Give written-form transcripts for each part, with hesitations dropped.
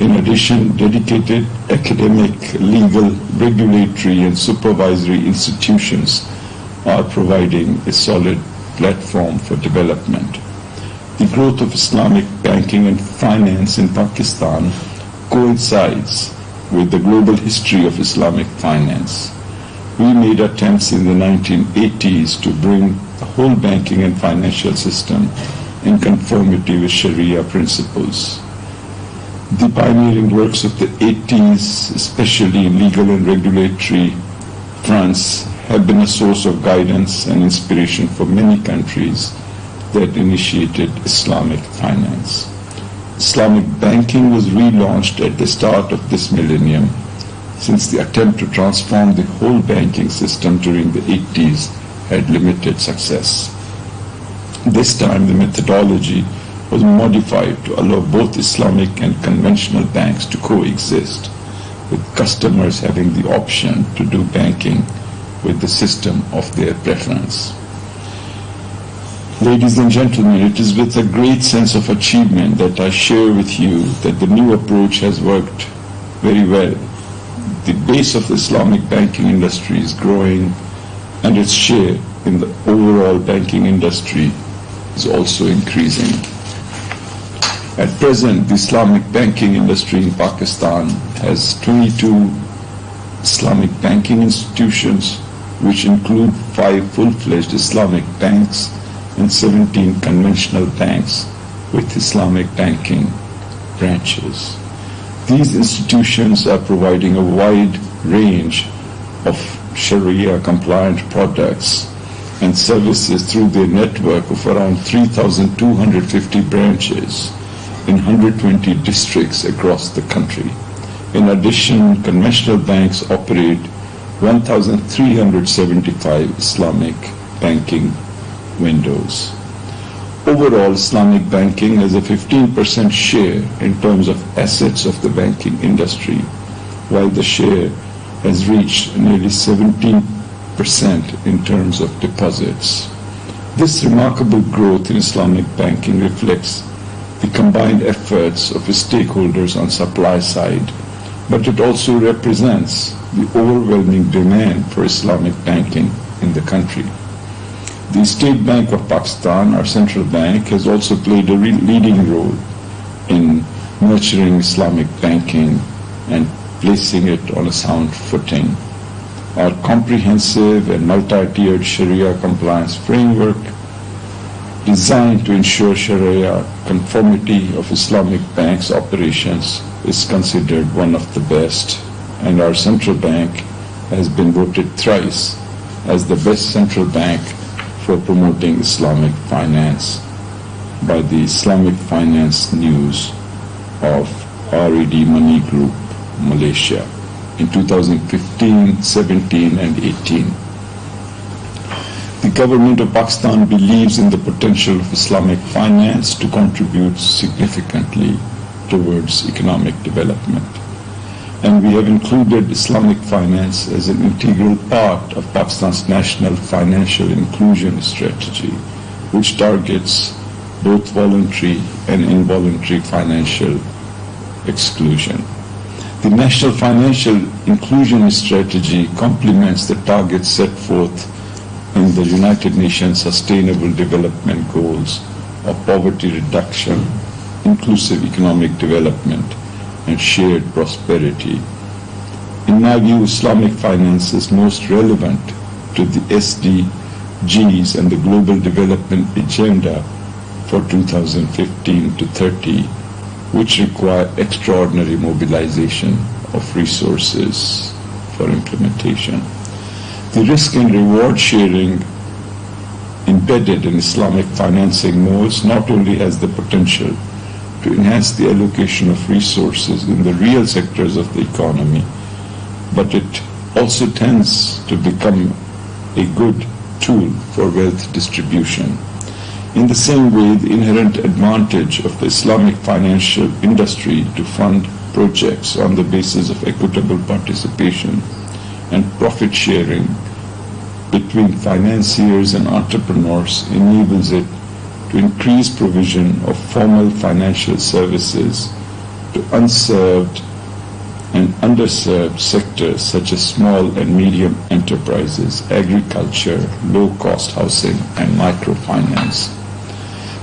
In addition, dedicated academic, legal, regulatory, and supervisory institutions are providing a solid platform for development. The growth of Islamic banking and finance in Pakistan coincides with the global history of Islamic finance. We made attempts in the 1980s to bring the whole banking and financial system in conformity with Sharia principles. The pioneering works of the 80s, especially in legal and regulatory fronts, have been a source of guidance and inspiration for many countries that initiated Islamic finance. Islamic banking was relaunched at the start of this millennium, since the attempt to transform the whole banking system during the 80s had limited success. This time the methodology was modified to allow both Islamic and conventional banks to coexist, with customers having the option to do banking with the system of their preference. Ladies and gentlemen, it is with a great sense of achievement that I share with you that the new approach has worked very well. The base of the Islamic banking industry is growing, and its share in the overall banking industry is also increasing. At present, the Islamic banking industry in Pakistan has 22 Islamic banking institutions, which include 5 full-fledged Islamic banks and 17 conventional banks with Islamic banking branches. These institutions are providing a wide range of Sharia-compliant products and services through their network of around 3,250 branches in 120 districts across the country. In addition, conventional banks operate 1,375 Islamic banking windows. Overall, Islamic banking has a 15% share in terms of assets of the banking industry, while the share has reached nearly 17% in terms of deposits. This remarkable growth in Islamic banking reflects the combined efforts of its stakeholders on supply side, but it also represents the overwhelming demand for Islamic banking in the country. The State Bank of Pakistan, our central bank, has also played a leading role in nurturing Islamic banking and placing it on a sound footing. Our comprehensive and multi-tiered Sharia compliance framework, designed to ensure Sharia conformity of Islamic banks' operations, is considered one of the best, and our central bank has been voted thrice as the best central bank for promoting Islamic finance by the Islamic Finance News of RED Money Group, Malaysia, in 2015, 17, and 18. The government of Pakistan believes in the potential of Islamic finance to contribute significantly towards economic development. And we have included Islamic finance as an integral part of Pakistan's national financial inclusion strategy, which targets both voluntary and involuntary financial exclusion. The national financial inclusion strategy complements the targets set forth in the United Nations Sustainable Development Goals of poverty reduction, inclusive economic development, and shared prosperity. In my view, Islamic finance is most relevant to the SDGs and the Global Development Agenda for 2015 to 30, which require extraordinary mobilization of resources for implementation. The risk and reward sharing embedded in Islamic financing modes not only has the potential to enhance the allocation of resources in the real sectors of the economy, but it also tends to become a good tool for wealth distribution. In the same way, the inherent advantage of the Islamic financial industry to fund projects on the basis of equitable participation and profit sharing between financiers and entrepreneurs enables it to increase provision of formal financial services to unserved and underserved sectors such as small and medium enterprises, agriculture, low-cost housing, and microfinance.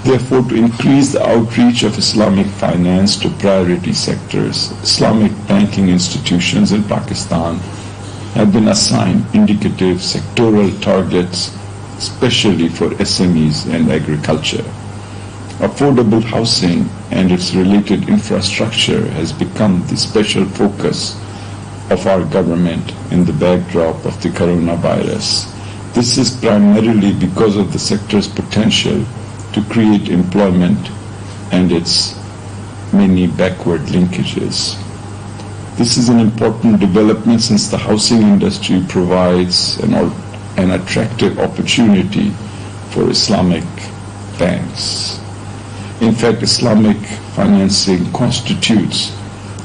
Therefore, to increase the outreach of Islamic finance to priority sectors, Islamic banking institutions in Pakistan have been assigned indicative sectoral targets, especially for SMEs and agriculture. Affordable housing and its related infrastructure has become the special focus of our government in the backdrop of the coronavirus. This is primarily because of the sector's potential to create employment and its many backward linkages. This is an important development since the housing industry provides an attractive opportunity for Islamic banks. In fact, Islamic financing constitutes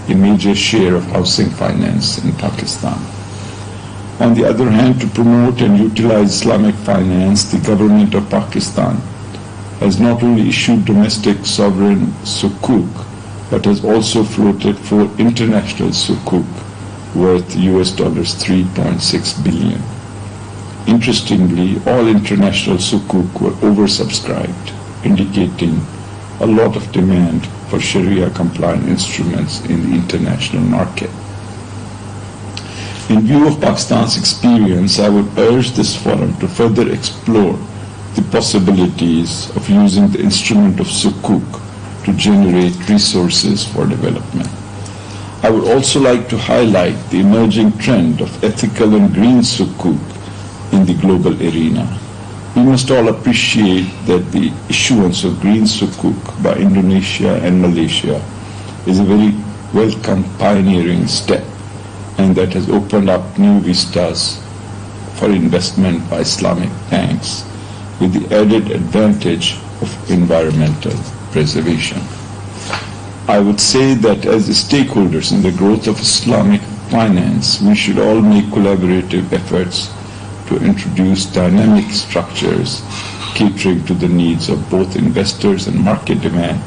a major share of housing finance in Pakistan. On the other hand, to promote and utilize Islamic finance, the government of Pakistan has not only issued domestic sovereign sukuk, but has also floated 4 international sukuk worth $3.6 billion. Interestingly, all international sukuk were oversubscribed, indicating a lot of demand for Sharia-compliant instruments in the international market. In view of Pakistan's experience, I would urge this forum to further explore the possibilities of using the instrument of sukuk to generate resources for development. I would also like to highlight the emerging trend of ethical and green sukuk in the global arena. We must all appreciate that the issuance of green sukuk by Indonesia and Malaysia is a very welcome pioneering step, and that has opened up new vistas for investment by Islamic banks with the added advantage of environmental preservation. I would say that as the stakeholders in the growth of Islamic finance, we should all make collaborative efforts to introduce dynamic structures catering to the needs of both investors and market demand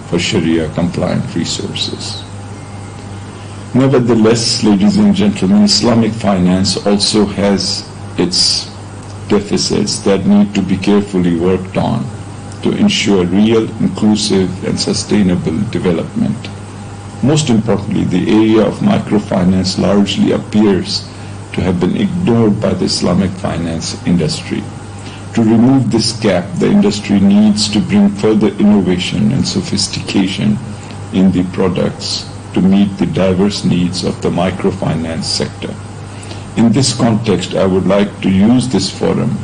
for Sharia-compliant resources. Nevertheless, ladies and gentlemen, Islamic finance also has its deficits that need to be carefully worked on to ensure real, inclusive, and sustainable development. Most importantly, the area of microfinance largely appears to have been ignored by the Islamic finance industry. To remove this gap, the industry needs to bring further innovation and sophistication in the products to meet the diverse needs of the microfinance sector. In this context, I would like to use this forum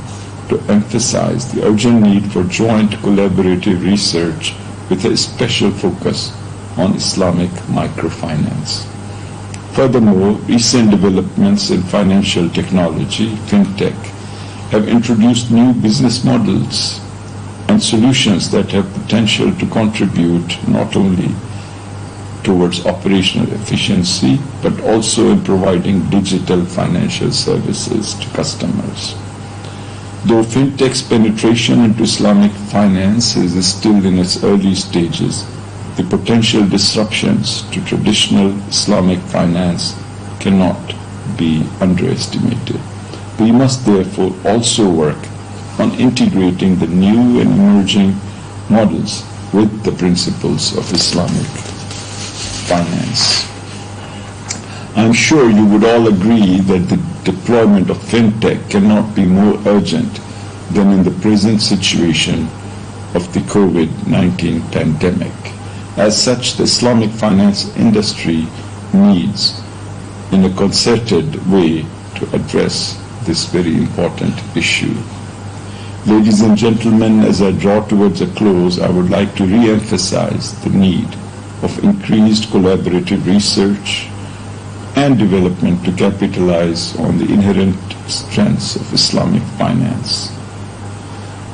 to emphasize the urgent need for joint collaborative research with a special focus on Islamic microfinance. Furthermore, recent developments in financial technology, fintech, have introduced new business models and solutions that have potential to contribute not only towards operational efficiency, but also in providing digital financial services to customers. Though fintech's penetration into Islamic finance is still in its early stages, the potential disruptions to traditional Islamic finance cannot be underestimated. We must therefore also work on integrating the new and emerging models with the principles of Islamic finance. I'm sure you would all agree that the deployment of fintech cannot be more urgent than in the present situation of the COVID-19 pandemic. As such, the Islamic finance industry needs, in a concerted way, to address this very important issue. Ladies and gentlemen, as I draw towards a close, I would like to re-emphasize the need of increased collaborative research and development to capitalize on the inherent strengths of Islamic finance.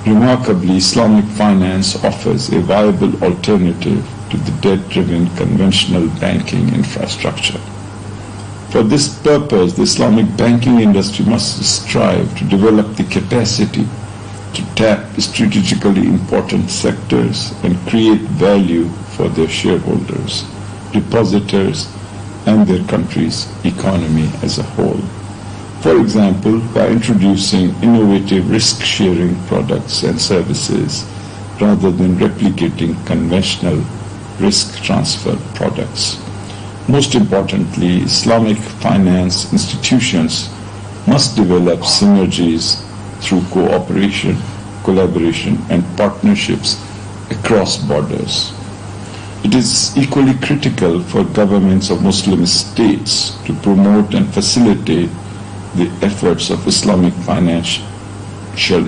Remarkably, Islamic finance offers a viable alternative to the debt-driven conventional banking infrastructure. For this purpose, the Islamic banking industry must strive to develop the capacity to tap strategically important sectors and create value for their shareholders. depositors, and their country's economy as a whole. For example, by introducing innovative risk-sharing products and services rather than replicating conventional risk transfer products. Most importantly, Islamic finance institutions must develop synergies through cooperation, collaboration, and partnerships across borders. It is equally critical for governments of Muslim states to promote and facilitate the efforts of Islamic financial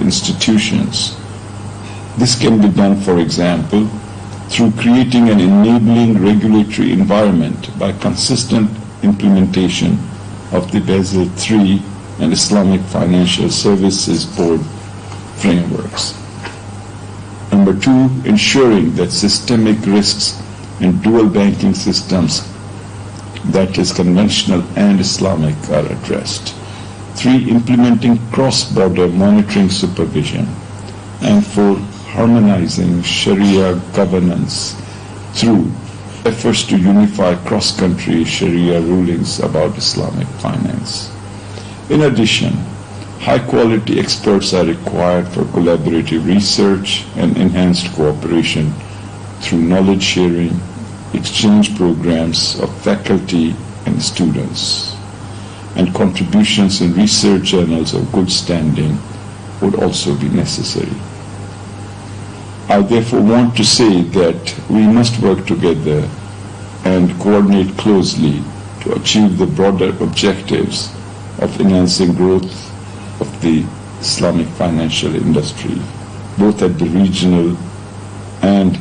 institutions. This can be done, for example, through creating an enabling regulatory environment by consistent implementation of the Basel III and Islamic Financial Services Board frameworks. Number two, ensuring that systemic risks in dual banking systems, that is conventional and Islamic, are addressed. Three, implementing cross-border monitoring supervision. And four, harmonizing Sharia governance through efforts to unify cross-country Sharia rulings about Islamic finance. In addition, high-quality experts are required for collaborative research and enhanced cooperation through knowledge sharing, exchange programs of faculty and students, and contributions in research journals of good standing would also be necessary. I therefore want to say that we must work together and coordinate closely to achieve the broader objectives of enhancing growth of the Islamic financial industry, both at the regional and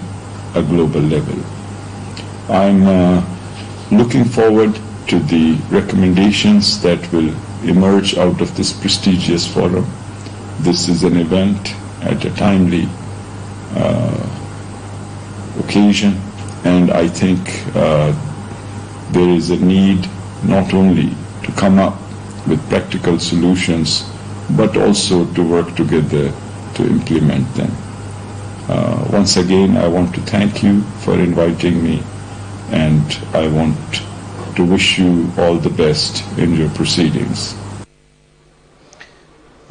a global level. I'm looking forward to the recommendations that will emerge out of this prestigious forum. This is an event at a timely occasion, and I think there is a need not only to come up with practical solutions, but also to work together to implement them. Once again, I want to thank you for inviting me, and I want to wish you all the best in your proceedings.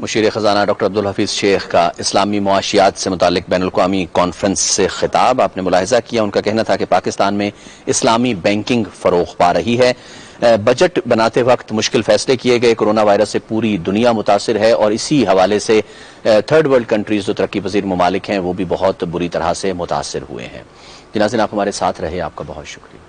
मुशीर ख़ज़ाना doctor Abdul Hafeez Shaikh का इस्लामी मुआशियात से मुतालिक बैनुल-अक़वामी conference से खिताब आपने मुलाहिज़ा किया। उनका कहना था कि पाकिस्तान में इस्लामी बैंकिंग फ़रोग़ पा रही है। बजट बनाते वक्त मुश्किल फ़ैसले किए गए। कोरोना वायरस से पूरी दुनिया मुतासिर है और इसी हवाले से थर्ड वर्ल्ड कंट्रीज़ जो तरक्की पज़ीर ममालिक हैं वो भी बहुत बुरी तरह से मुतासिर हुए हैं। नाज़रीन, आप हमारे साथ रहे, आपका बहुत शुक्रिया।